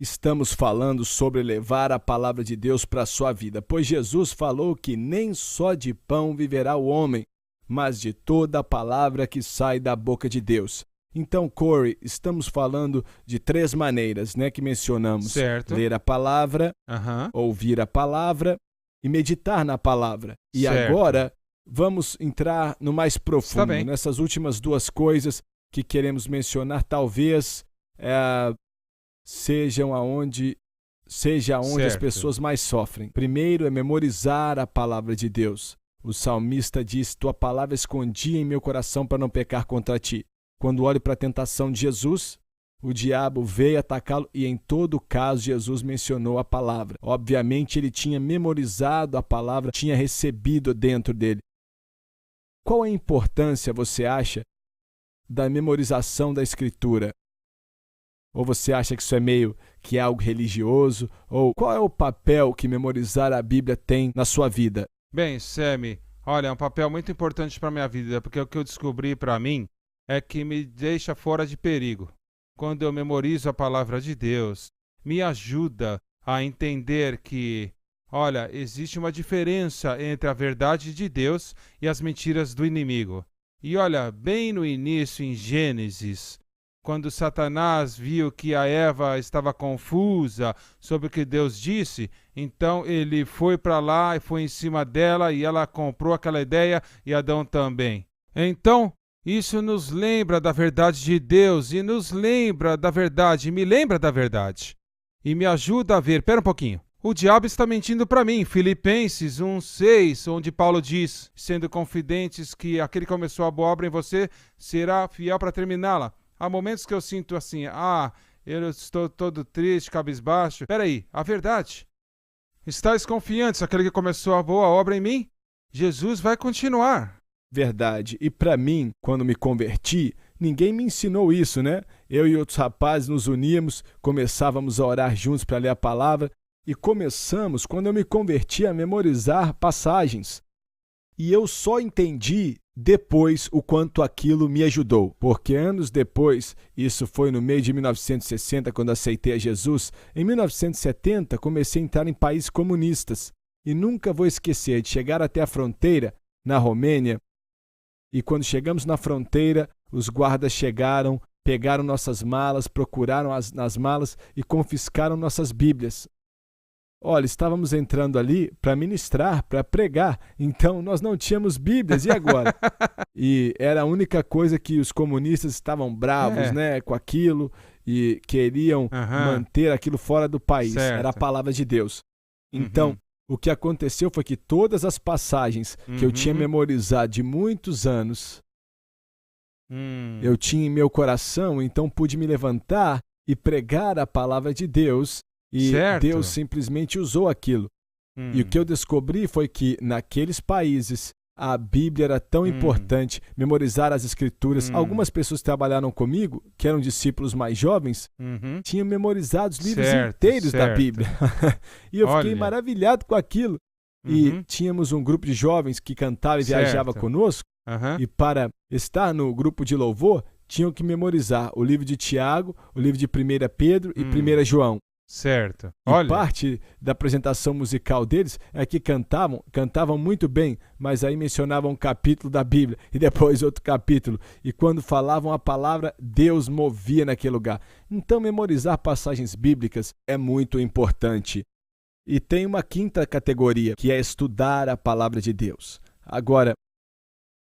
estamos falando sobre levar a palavra de Deus para a sua vida, pois Jesus falou que nem só de pão viverá o homem, mas de toda a palavra que sai da boca de Deus. Então, Corey, estamos falando de 3 maneiras, né, que mencionamos. Certo. Ler a palavra, ouvir a palavra e meditar na palavra. E Certo. agora, vamos entrar no mais profundo, nessas últimas 2 coisas que queremos mencionar, talvez seja onde as pessoas mais sofrem. Primeiro é memorizar a palavra de Deus. O salmista diz: tua palavra escondi em meu coração para não pecar contra ti. Quando olho para a tentação de Jesus, o diabo veio atacá-lo e em todo caso Jesus mencionou a palavra. Obviamente ele tinha memorizado a palavra, tinha recebido dentro dele. Qual a importância, você acha, da memorização da Escritura? Ou você acha que isso é meio que algo religioso? Ou qual é o papel que memorizar a Bíblia tem na sua vida? Bem, Sammy, olha, é um papel muito importante para a minha vida, porque o que eu descobri para mim é que me deixa fora de perigo. Quando eu memorizo a palavra de Deus, me ajuda a entender que, olha, existe uma diferença entre a verdade de Deus e as mentiras do inimigo. E olha, bem no início, em Gênesis, quando Satanás viu que a Eva estava confusa sobre o que Deus disse, então ele foi para lá e foi em cima dela e ela comprou aquela ideia e Adão também. Então, isso nos lembra da verdade de Deus e nos lembra da verdade, me lembra da verdade. E me ajuda a ver, pera um pouquinho, o diabo está mentindo para mim. Filipenses 1:6, onde Paulo diz, sendo confidentes que aquele que começou a boa obra em você será fiel para terminá-la. Há momentos que eu sinto assim, eu estou todo triste, cabisbaixo. Peraí, a verdade. Estais confiantes, aquele que começou a boa obra em mim, Jesus vai continuar. Verdade. E para mim, quando me converti, ninguém me ensinou isso, né? Eu e outros rapazes nos uníamos, começávamos a orar juntos para ler a palavra e começamos, quando eu me converti, a memorizar passagens. E eu só entendi depois o quanto aquilo me ajudou, porque anos depois, isso foi no meio de 1960, quando aceitei a Jesus, em 1970 comecei a entrar em países comunistas e nunca vou esquecer de chegar até a fronteira, na Romênia, e quando chegamos na fronteira, os guardas chegaram, pegaram nossas malas, procuraram nas malas e confiscaram nossas Bíblias. Olha, estávamos entrando ali para ministrar, para pregar, então nós não tínhamos Bíblias, e agora? E era a única coisa que os comunistas estavam bravos, né, com aquilo e queriam manter aquilo fora do país. Certo. Era a palavra de Deus. Então, o que aconteceu foi que todas as passagens que eu tinha memorizado de muitos anos, eu tinha em meu coração, então pude me levantar e pregar a palavra de Deus. E Deus simplesmente usou aquilo. E o que eu descobri foi que, naqueles países, a Bíblia era tão importante, memorizar as Escrituras. Algumas pessoas que trabalharam comigo, que eram discípulos mais jovens, tinham memorizado os livros inteiros da Bíblia. E eu fiquei maravilhado com aquilo. E tínhamos um grupo de jovens que cantava e viajava conosco. E para estar no grupo de louvor, tinham que memorizar o livro de Tiago, o livro de 1 Pedro e 1 João. Certo. E parte da apresentação musical deles é que cantavam muito bem, mas aí mencionavam um capítulo da Bíblia e depois outro capítulo. E quando falavam a palavra, Deus movia naquele lugar. Então, memorizar passagens bíblicas é muito importante. E tem uma 5ª categoria, que é estudar a palavra de Deus. Agora,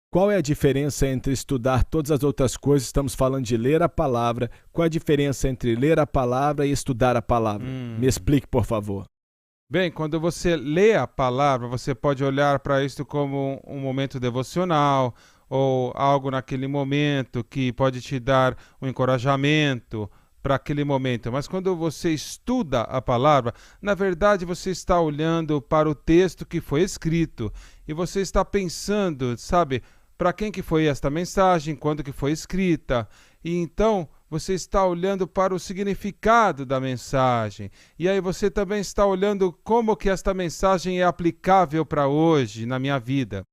qual é a diferença entre estudar todas as outras coisas? Estamos falando de ler a palavra. Qual é a diferença entre ler a palavra e estudar a palavra? Me explique, por favor. Bem, quando você lê a palavra, você pode olhar para isso como um momento devocional ou algo naquele momento que pode te dar um encorajamento para aquele momento. Mas quando você estuda a palavra, na verdade você está olhando para o texto que foi escrito e você está pensando, sabe, para quem que foi esta mensagem, quando que foi escrita. E então você está olhando para o significado da mensagem. E aí você também está olhando como que esta mensagem é aplicável para hoje, na minha vida.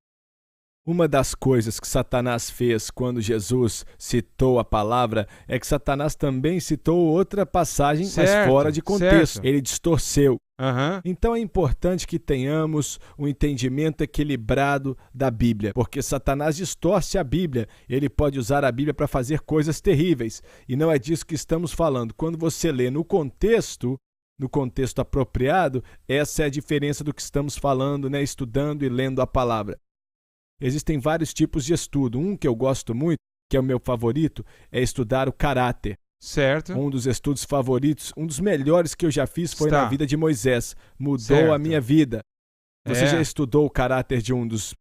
Uma das coisas que Satanás fez quando Jesus citou a palavra é que Satanás também citou outra passagem, mas fora de contexto. Certo. Ele distorceu. Aham. Então é importante que tenhamos um entendimento equilibrado da Bíblia, porque Satanás distorce a Bíblia. Ele pode usar a Bíblia para fazer coisas terríveis, e não é disso que estamos falando. Quando você lê no contexto apropriado, essa é a diferença do que estamos falando, né? Estudando e lendo a palavra. Existem vários tipos de estudo. Um que eu gosto muito, que é o meu favorito, é estudar o caráter. Certo. Um dos estudos favoritos, um dos melhores que eu já fiz foi Está. na vida de Moisés. Mudou Certo. a minha vida. Você É. já estudou o caráter de um dos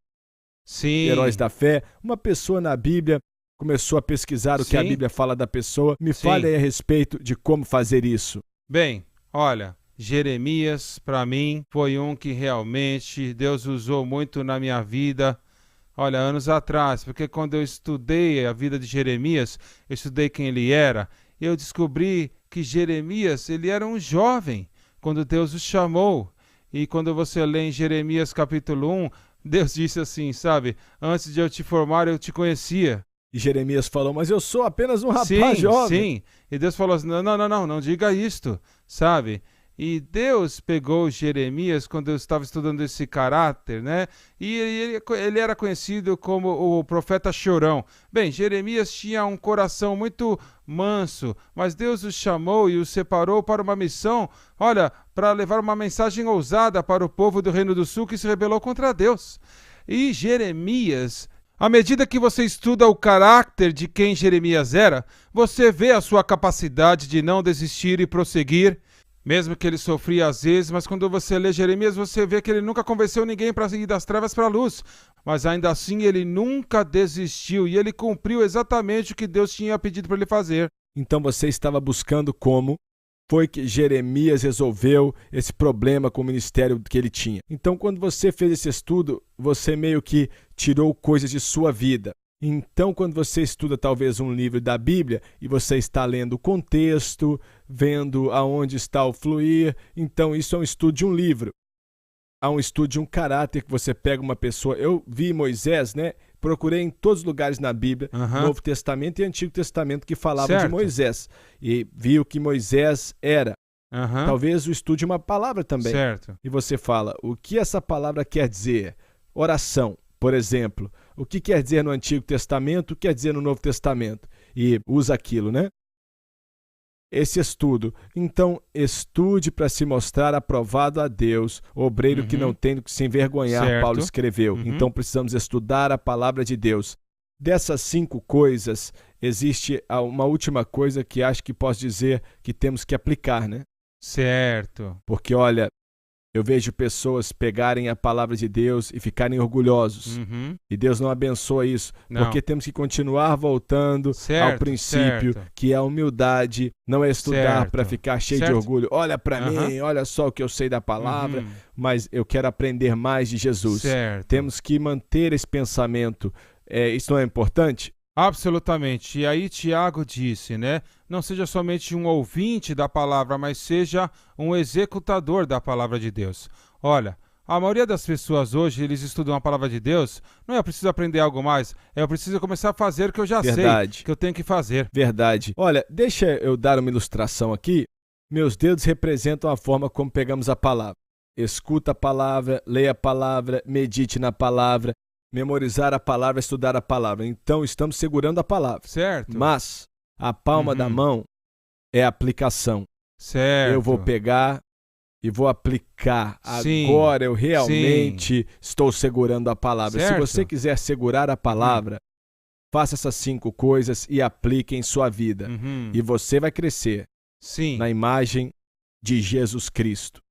Sim. heróis da fé? Uma pessoa na Bíblia começou a pesquisar o que a Sim. Bíblia fala da pessoa. Me Sim. fale aí a respeito de como fazer isso. Bem, olha, Jeremias, para mim, foi um que realmente Deus usou muito na minha vida. Olha, anos atrás, porque quando eu estudei a vida de Jeremias, eu estudei quem ele era, eu descobri que Jeremias, ele era um jovem quando Deus o chamou. E quando você lê em Jeremias capítulo 1, Deus disse assim, sabe? Antes de eu te formar, eu te conhecia. E Jeremias falou, mas eu sou apenas um rapaz jovem. Sim. E Deus falou assim, não diga isto, sabe? E Deus pegou Jeremias quando eu estava estudando esse caráter, né? E ele era conhecido como o profeta chorão. Bem, Jeremias tinha um coração muito manso, mas Deus o chamou e o separou para uma missão, olha, para levar uma mensagem ousada para o povo do Reino do Sul que se rebelou contra Deus. E Jeremias, à medida que você estuda o caráter de quem Jeremias era, você vê a sua capacidade de não desistir e prosseguir, mesmo que ele sofria às vezes, mas quando você lê Jeremias, você vê que ele nunca convenceu ninguém para ir das trevas para a luz. Mas ainda assim, ele nunca desistiu e ele cumpriu exatamente o que Deus tinha pedido para ele fazer. Então você estava buscando como foi que Jeremias resolveu esse problema com o ministério que ele tinha. Então, quando você fez esse estudo, você meio que tirou coisas de sua vida. Então, quando você estuda talvez um livro da Bíblia e você está lendo o contexto, vendo aonde está o fluir, então isso é um estudo de um livro. Há um estudo de um caráter que você pega uma pessoa. Eu vi Moisés, né? Procurei em todos os lugares na Bíblia, Novo Testamento e Antigo Testamento, que falavam de Moisés. E vi o que Moisés era. Talvez o estudo de uma palavra também. Certo. E você fala, o que essa palavra quer dizer? Oração, por exemplo. O que quer dizer no Antigo Testamento, o que quer dizer no Novo Testamento? E usa aquilo, né? Esse estudo. Então, estude para se mostrar aprovado a Deus, obreiro que não tem do que se envergonhar, Certo. Paulo escreveu. Então, precisamos estudar a palavra de Deus. Dessas 5 coisas, existe uma última coisa que acho que posso dizer que temos que aplicar, né? Certo. Porque, olha, eu vejo pessoas pegarem a palavra de Deus e ficarem orgulhosos. E Deus não abençoa isso. Não. Porque temos que continuar voltando ao Certo, princípio, certo. que é a humildade, não é estudar Certo. para ficar cheio de Certo. orgulho. Olha para mim, olha só o que eu sei da palavra, mas eu quero aprender mais de Jesus. Certo. Temos que manter esse pensamento. Isso não é importante? Absolutamente. E aí Tiago disse, né? Não seja somente um ouvinte da palavra, mas seja um executador da palavra de Deus. Olha, a maioria das pessoas hoje, eles estudam a palavra de Deus, não é eu preciso aprender algo mais, eu preciso começar a fazer o que eu já sei, que eu tenho que fazer. Verdade. Olha, deixa eu dar uma ilustração aqui. Meus dedos representam a forma como pegamos a palavra. Escuta a palavra, leia a palavra, medite na palavra. Memorizar a palavra, estudar a palavra. Então, estamos segurando a palavra. Certo. Mas a palma da mão é a aplicação. Certo. Eu vou pegar e vou aplicar. Sim. Agora eu realmente estou segurando a palavra. Certo. Se você quiser segurar a palavra, faça essas 5 coisas e aplique em sua vida. E você vai crescer Sim. na imagem de Jesus Cristo.